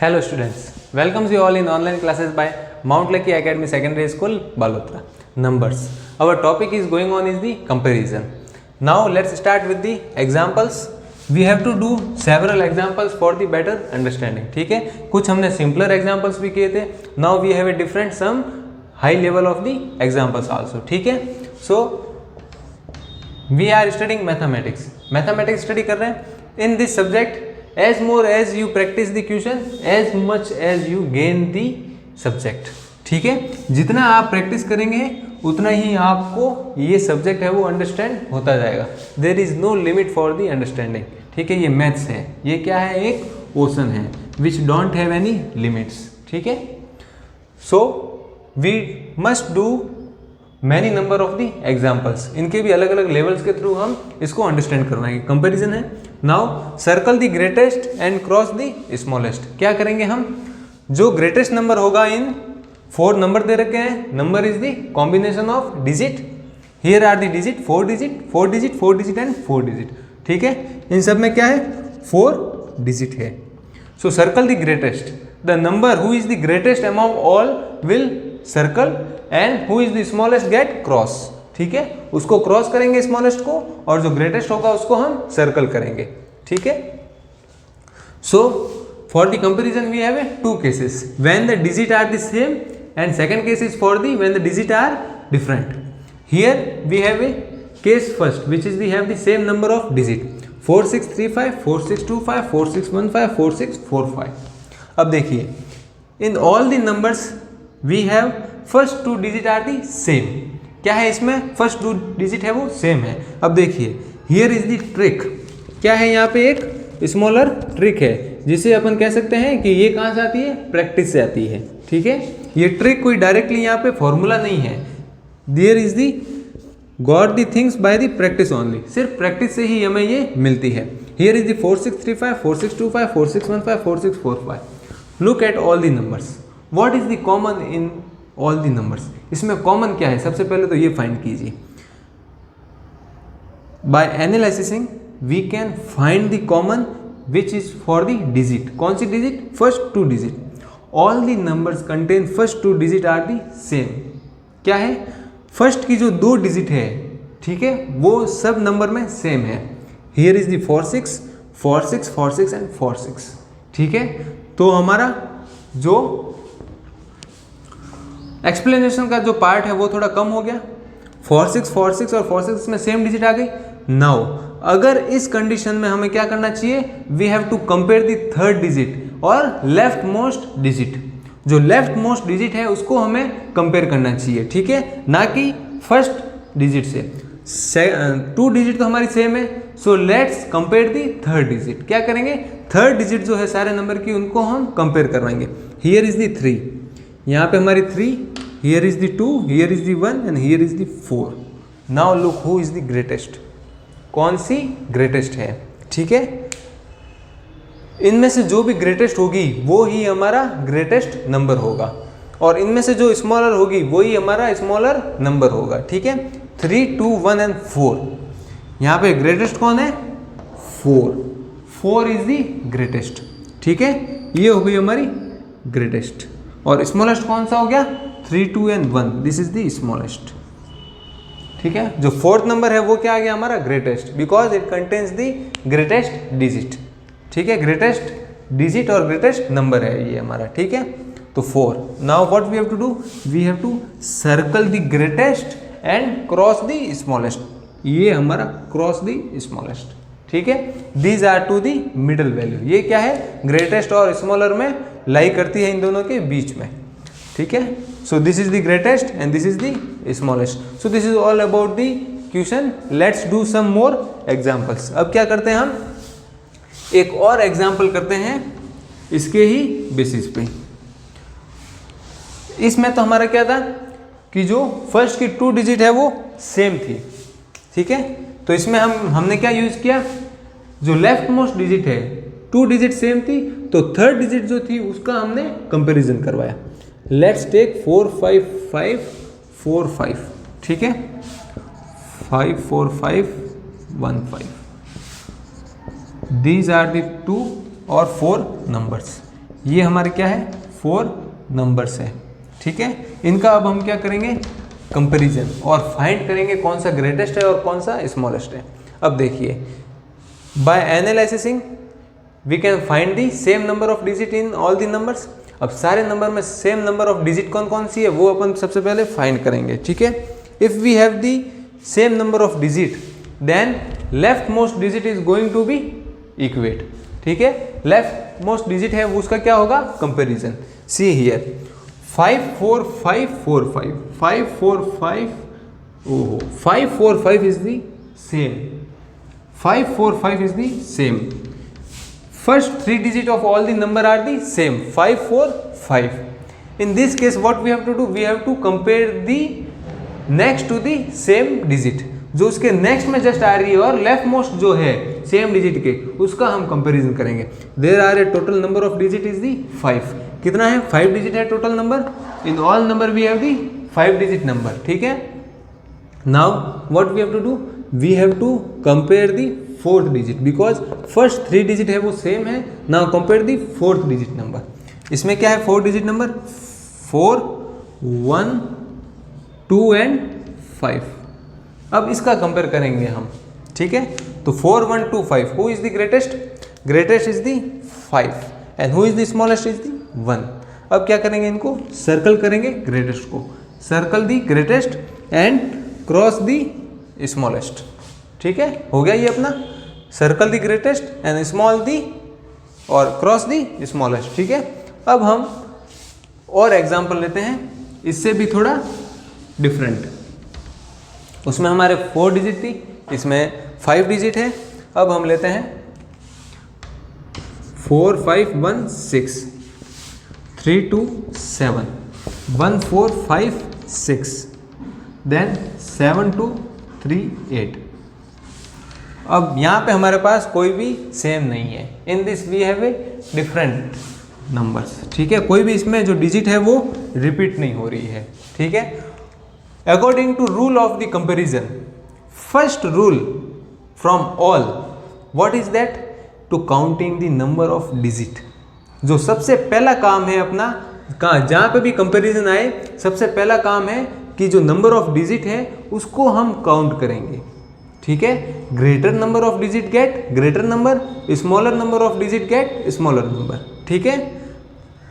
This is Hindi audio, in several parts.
Hello students, welcomes you all in online classes by Mount Lucky Academy Secondary School, Balotra. Numbers. Our topic is going on is the comparison. Now let's start with the examples. We have to do several examples for the better understanding. ठीक है, कुछ हमने simpler examples भी किए थे. Now we have a different some high level of the examples also. ठीक है, so we are studying mathematics. Mathematics study कर रहे हैं in this subject. As more as you practice the question, as much as you gain the subject. ठीक है, जितना आप प्रैक्टिस करेंगे उतना ही आपको ये सब्जेक्ट है वो अंडरस्टैंड होता जाएगा. There is no limit for the understanding. ठीक है, ये मैथ्स है, ये क्या है, एक ओशन है which don't have any limits. ठीक है, so we must do many number of the examples. इनके भी अलग अलग लेवल्स के थ्रू हम इसको अंडरस्टैंड करवाएंगे. कंपेरिजन है. Now circle the greatest and cross the smallest. क्या करेंगे हम, जो ग्रेटेस्ट नंबर होगा इन 4 नंबर दे रखे हैं. Number is the combination of digit. Here are the digit 4 digit 4 digit 4 digit and 4 digit. ठीक है, इन सब में क्या है, 4 डिजिट है. So circle the greatest. The number who is the greatest among all will circle and who is the smallest get cross. ठीक है, उसको क्रॉस करेंगे स्मॉलेस्ट को, और जो ग्रेटेस्ट होगा उसको हम सर्कल करेंगे. ठीक है, so for the comparison we have 2 cases when the digit are the same and second case is for the when the digit are different. Here we have a case first which is we have the same number of digit 4635 4625 4615 4645. अब देखिए, in all the numbers we have first 2 digit are the same. क्या है इसमें, फर्स्ट 2 डिजिट है वो सेम है. अब देखिए, हियर इज द ट्रिक. क्या है यहाँ पे, एक स्मॉलर ट्रिक है जिसे अपन कह सकते हैं कि ये कहाँ से आती है, प्रैक्टिस से आती है. ठीक है, ये ट्रिक कोई डायरेक्टली यहाँ पे फॉर्मूला नहीं है. There is the got the things by the practice only. सिर्फ प्रैक्टिस से ही हमें ये मिलती है. Here is the 4635 4625 4615 4645. Look at all the numbers. What is the common in all the numbers. इसमें कॉमन क्या है, सबसे पहले तो ये फाइंड कीजिए. By analysing we can find the common which is for the digit. कौन सी digit, first 2 digit. All the numbers contain first 2 digit are the same. क्या है, फर्स्ट की जो 2 डिजिट है, ठीक है, वो सब नंबर में सेम है. Here is the 46 46 46 and 46. ठीक है, तो हमारा जो एक्सप्लेनेशन का जो पार्ट है वो थोड़ा कम हो गया. 46 46 और 46 में सेम डिजिट आ गई. नाउ अगर इस कंडीशन में हमें क्या करना चाहिए, we have to compare the third digit और लेफ्ट मोस्ट डिजिट. जो लेफ्ट मोस्ट डिजिट है उसको हमें कंपेयर करना चाहिए. ठीक है, ना कि फर्स्ट डिजिट से. 2 डिजिट तो हमारी सेम है, so let's compare the third digit. क्या करेंगे, थर्ड डिजिट जो है सारे नंबर की उनको हम कंपेयर करवाएंगे. हियर इज द 3, यहाँ पे हमारी 3, here is the 2, here is the 1 and here is the 4. Now look who is the greatest. कौन सी ग्रेटेस्ट है. ठीक है, इनमें से जो भी ग्रेटेस्ट होगी वो ही हमारा ग्रेटेस्ट नंबर होगा, और इनमें से जो स्मॉलर होगी वो ही हमारा स्मॉलर नंबर होगा. ठीक है, 3 2 1 एंड 4. यहाँ पे ग्रेटेस्ट कौन है, 4 इज द ग्रेटेस्ट. ठीक है, ये हो गई हमारी ग्रेटेस्ट. और स्मॉलेस्ट कौन सा हो गया, 3 2 and 1. This is the smallest. ठीक है, जो 4th नंबर है वो क्या आ गया हमारा, greatest, because it contains the greatest digit. ठीक है, ग्रेटेस्ट डिजिट और ग्रेटेस्ट नंबर है ये हमारा. ठीक है, तो 4. Now what we have to do, we have to circle the greatest and cross the smallest. ये हमारा क्रॉस द स्मॉलेस्ट. ठीक है, these are two the middle value. ये क्या है, ग्रेटेस्ट और स्मॉलर में लाई करती है इन दोनों के बीच में. ठीक है, so this is the greatest and this is the smallest. So this is all about the question. Let's do some more examples. अब क्या करते हैं, हम एक और एग्जांपल करते हैं इसके ही बेसिस पे. इसमें तो हमारा क्या था कि जो फर्स्ट की 2 डिजिट है वो सेम थी. ठीक है, तो इसमें हमने क्या यूज किया, जो लेफ्ट मोस्ट डिजिट है 2 डिजिट सेम थी, तो थर्ड डिजिट जो थी उसका हमने कंपैरिजन करवाया. Let's take 4 5 5 4 5. ठीक है, 5 4 5 1 5. These are the 2 और 4 numbers. ये हमारे क्या है 4 नंबर्स है, ठीक है। इनका अब हम क्या करेंगे कंपैरिजन और फाइंड करेंगे कौन सा ग्रेटेस्ट है और कौन सा स्मॉलेस्ट है। अब देखिए by analysing we can find the same number of digit in all the numbers. अब सारे नंबर में सेम नंबर ऑफ डिजिट कौन कौन सी है वो अपन सबसे पहले फाइंड करेंगे, ठीक है। If we have the same number of digit then left most digit is going to be equate, ठीक है। लेफ्ट मोस्ट डिजिट है वो उसका क्या होगा कंपैरिजन। सी हियर 5 4 5 4 5 5 4 5 ओहो 5 4 5 is the same 5 4 5 is the same. First 3 digit of all the number are the same 5 4 5. In this case what we have to do, we have to compare the next to the same digit. जो उसके नेक्स्ट में जस्ट आ रही है और लेफ्ट मोस्ट जो है सेम डिजिट के उसका हम कंपैरिजन करेंगे। There are a total number of digit is the 5। कितना है 5 डिजिट है total number. In all number we have the 5 digit number, ठीक है। Now what we have to do, we have to compare the 4th digit because first 3 digit है वो सेम है। Now compare the 4th digit number. इसमें क्या है 4 डिजिट नंबर 4 1 2 एंड 5। अब इसका कंपेयर करेंगे हम, ठीक है। तो 4 1 2 5 who is the greatest, greatest is the 5 and who is the smallest is the 1। अब क्या करेंगे इनको सर्कल करेंगे, ग्रेटेस्ट को circle the greatest and cross the smallest, ठीक है। हो गया ये अपना circle the greatest and small the और क्रॉस दी स्मॉलेस्ट, ठीक है। अब हम और एग्जांपल लेते हैं इससे भी थोड़ा डिफरेंट। उसमें हमारे 4 डिजिट थी, इसमें 5 डिजिट है। अब हम लेते हैं 4 5 1 6 3 2 7 1 4 5 6 देन 7 2 3 8। अब यहाँ पे हमारे पास कोई भी सेम नहीं है। In this we have a different numbers, ठीक है। कोई भी इसमें जो डिजिट है वो रिपीट नहीं हो रही है, ठीक है। According to rule of the comparison, first rule from all what is that, to counting the number of digit. जो सबसे पहला काम है अपना जहाँ पे भी कंपैरिजन आए सबसे पहला काम है कि जो नंबर ऑफ डिजिट है उसको हम काउंट करेंगे, ठीक है। Greater number of digit get greater number, smaller number of digit get smaller number, ठीक है।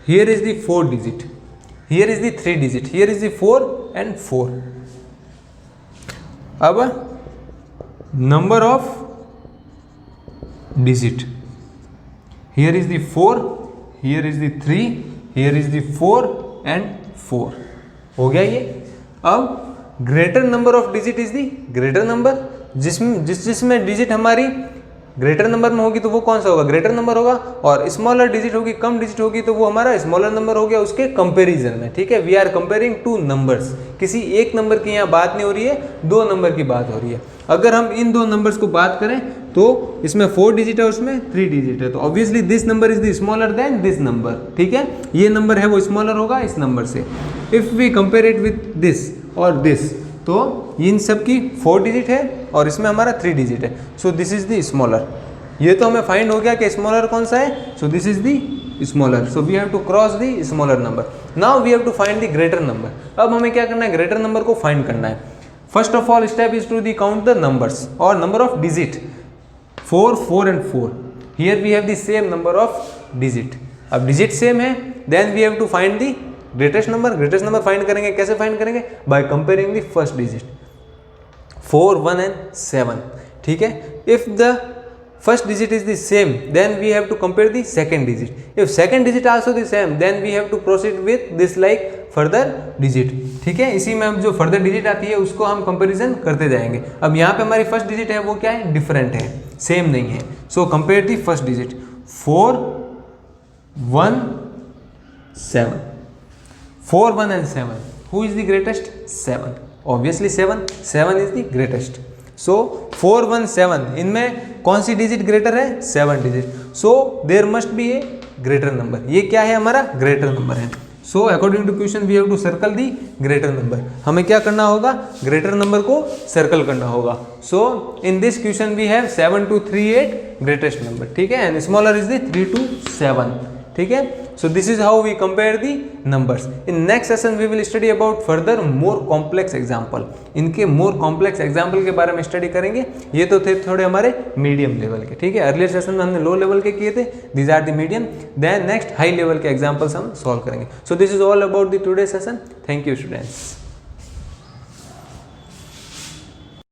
Here is the 4 digit, here is the 3 digit, here is the 4 and 4। अब number of digit, here is the 4, here is the 3, here is the 4 and 4। हो गया ये। अब greater number of digit is the greater number, जिसमें डिजिट हमारी ग्रेटर नंबर में होगी तो वो कौन सा होगा ग्रेटर नंबर होगा, और स्मॉलर डिजिट होगी कम डिजिट होगी तो वो हमारा स्मॉलर नंबर हो गया उसके कंपैरिजन में, ठीक है। वी आर कंपेयरिंग 2 नंबर्स, किसी एक नंबर की यहाँ बात नहीं हो रही है, 2 नंबर की बात हो रही है। अगर हम इन 2 नंबर्स को बात करें तो इसमें 4 डिजिट है उसमें 3 डिजिट है, तो obviously this number is the smaller than this number, ठीक है। ये नंबर है वो स्मॉलर होगा इस नंबर से। If we compare it with this और दिस तो इन सब की 4 डिजिट है और इसमें हमारा 3 डिजिट है, so this is the smaller. ये तो हमें फाइंड हो गया कि स्मॉलर कौन सा है, so this is the smaller, so we have to cross the smaller number. Now we have to find the greater number. अब हमें क्या करना है ग्रेटर नंबर को फाइंड करना है। First of all step is to the count the numbers और number of digit 4 4 and 4। Here we have the same number of digit. अब डिजिट सेम है then we have to find the greatest number. Greatest number find करेंगे, कैसे फाइंड करेंगे, by comparing the first digit 4 1 and 7, ठीक है। If the first digit is the same then we have to compare the second digit. If second digit also the same then we have to proceed with this like further digit, ठीक है। इसी में अब जो further digit आती है उसको हम कंपैरिजन करते जाएंगे। अब यहाँ पे हमारी फर्स्ट डिजिट है वो क्या है डिफरेंट है, सेम नहीं है, so compare the first digit 4 1 7 4 1 and 7 who is the greatest 7, obviously 7 is the greatest। सो 4 1 7 इनमें कौन सी डिजिट ग्रेटर है 7 digit, so there must be a greater number. ये क्या है हमारा ग्रेटर नंबर है। So according to question we have to circle the greater number. हमें क्या करना होगा ग्रेटर नंबर को सर्कल करना होगा। So in this question we have 7 2 3 8 greatest number, ठीक है, एंड स्मॉलर इज द 3 2 7, ठीक है। So this is how we compare the numbers. In next session we will study about further more complex example. इनके मोर कॉम्प्लेक्स एग्जाम्पल के बारे में स्टडी करेंगे। ये तो थे थोड़े हमारे मीडियम लेवल के, ठीक है। अर्लियर सेशन में हमने लो लेवल के किए थे, these are the medium. Then next high level के एग्जाम्पल्स हम सॉल्व करेंगे। So this is all about the today session. Thank you students.